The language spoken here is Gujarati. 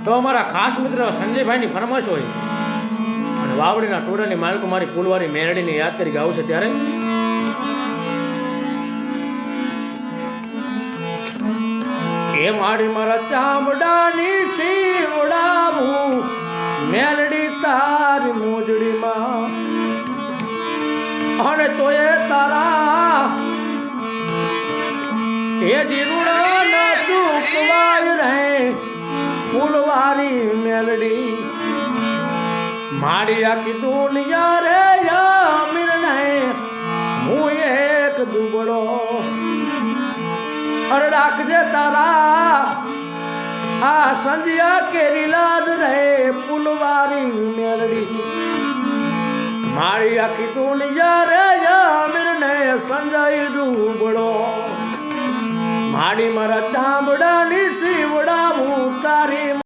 તો અમારા ખાસ મિત્ર સંજયભાઈની ફરમાશ હોય અને વાવડીના ટોળાની માલિકો મારી પુલવારી મેરડીને યાદ કરી ગાવું છે ત્યારે એ મારી મારા ચામડાની સીવડાવું મેલડી તારી મોજડીમાં અને તો એ તારા એ જીરુડા ના ચૂકવાય રહે ફૂલવારી મેલડી મારી આખી દુનિયા રે યામીર નહીં હું એક દુબળો અરે રાખજે તારા આ સંજ્યા કેરી લાજ રહે ફૂલવારી મેલડી મારી આખી દુનિયા રે યામીર નહીં સંજય દુબળો મારી મારા ચામડાની સીવડાવું તારી